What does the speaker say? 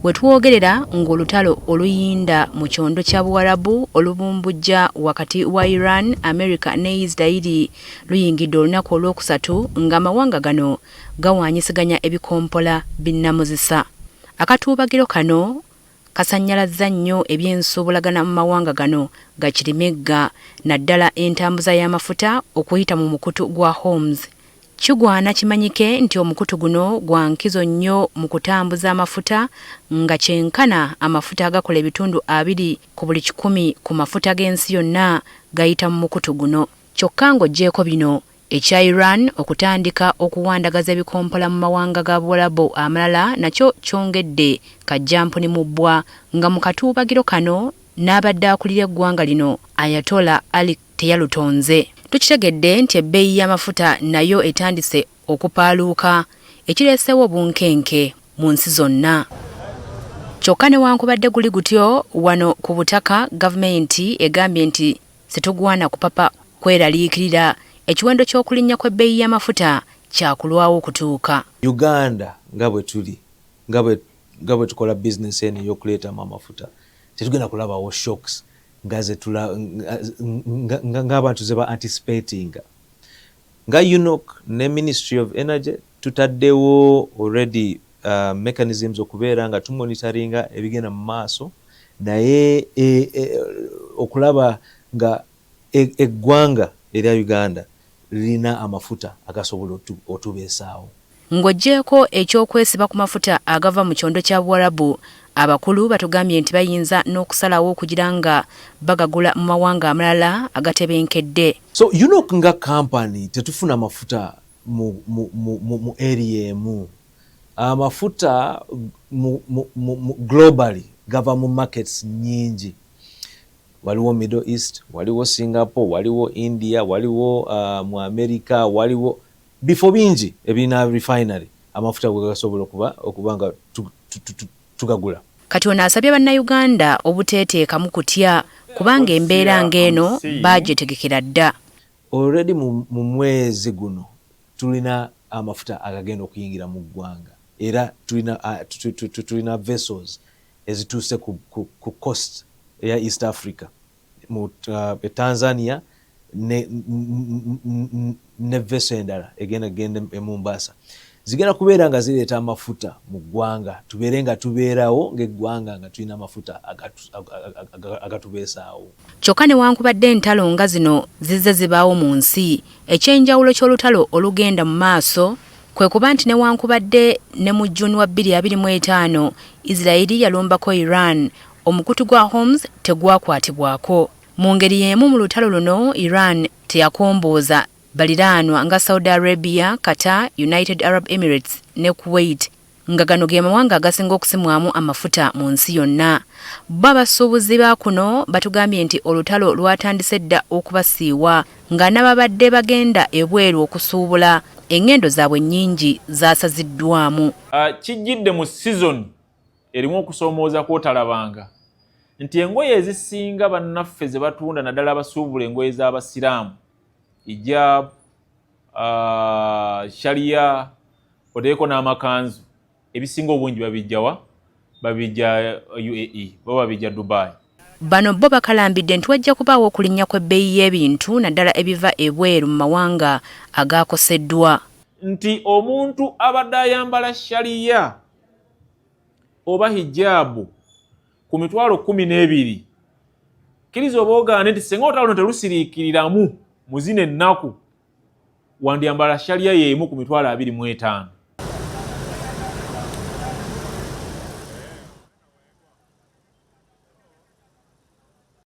Wetwogerera ng'olutalo oluyinda mu kyondo kya Buwarabu olubumbujja wakati wa Iran, America ne Israel luyingidde olunaku olwokusatu ng'amawanga gano gawanyisiganya ebikompola binnamuzisa. Akatuubagiro kano kasannyalazza nnyo ebyensuubulagana mu mawanga gano gakirimegga naddala entambuza y'amafuta okuyita mu mukutu gwa Hormuz. Kigwana kimanyike nti omukutu guno gwa nkizo nnyo mu kutambuza amafuta nga kyenkana amafuta agakola ebitundu 2 ku buli 100 ku mafuta g'ensi yonna gayita mu mukutu guno. Kyokka ng'oggyeko bino ekya Iran okutandika okuwandagaza ebikompola mu mawanga ga Buwarabu amalala nakyo kyongedde kajjampuni mu bbwa nga mu katuubagiro kano n'abadde akulira eggwanga lino Ayatollah Ali teyalutonze. Tukitegedde nti ebbeeyi y'amafuta nayo etandise okupaaluuka ekireesewo obunkenke mu nsi zonna. Kyokka newankubadde guli gutyo wano ku butaka gavumenti egambye nti situgwana kupapa kweraliikirira ekiwendo ky'okulinnya kw'ebbeeyi y'amafuta kyakulwawo okutuuka. Uganda nga bwe tuli nga bwe tukola bizinesi eno ey'okuleetamu amafuta tetugenda kulabawo shocks ng'abantu ze ba anticipating. Nga UNOC ne Ministry of Energy tutaddewo already mechanisms okubeera nga tumonitoringa ebigenda mu maaso naye okulaba nga eggwanga erya Uganda lirina amafuta agasobola otubeesaawo. Ng'oggyeko ekyokwesiba ku mafuta agava mu kyondo kya Buwarabu, abakulu batugambye nti bayinza n'okusalawo okugira nga bagagula mu mawanga amalala agatebenkedde. So UNOC nga company tetufuna mafuta mu area emu. Amafuta globally gava mu markets nyingi. Waliwo Middle East, waliwo Singapore, waliwo India, waliwo mu America, waliwo bifo bingi ebina refinery amafuta gwe gasobola okuba nga tugagula. Kati ono asabye bannayuganda obuteeteekamu kutya kubanga embeera ng'eno baagitegekera dda. Already mu mwezi guno tulina amafuta agagenda okuyingira mu ggwanga era tulina vessels ezituuse ku coast ya East Africa mu Tanzania ne vessel endala egenda e Mombasa zigenda kubeera nga zireeta amafuta mu ggwanga tubeere nga tubeerawo ng'eggwanga nga tulina amafuta agatubeesaawo. Kyokka newankubadde entalo nga zino zizze zibaawo mu nsi, ekyenjawulo ky'olutalo olugenda mu maaso kwe kuba nti newankubadde ne mu June wa 2025 Israel yalumbako Iran, omukutu gwa Hormuz tegwakwatibwako. Mu ngeri y'emu mu lutalo luno Iran teyakombooza baliraanwa nga Saudi Arabia, Qatar, United Arab Emirates ne Kuwait nga gano ge mawanga agasinga okusimwamu amafuta mu nsi yonna. Bo abasuubuzi ba kuno batugambye nti olutalo lwatandise dda okubasiiwa nga n'ababadde bagenda ebweru okusuubula engendo zaabwe nnyingi zaasaziddwamu. Kijjidde mu season erimu okusoomooza kwotalabanga nti engoye ezisinga bannaffe ze batunda naddala abasuubula engoye z'abasiraamu hijab, sharia, oteeko n'amakanzu ebisinga obungi babijjawa babijja UAE bo babijja Dubai. Bano bo bakalambidde nti wajja kubaawo okulinnya kw'ebbeeyi y'ebintu naddala ebiva ebweru mu mawanga agaakoseddwa. Nti omuntu abadde ayambala sharia oba hijabu ku mitwalo 12 kkiriza oba ogaane nti singa olutalo luno telusiriikiriramu mu zino ennaku wandiyambala sharia y'emu ku mitwalo 25.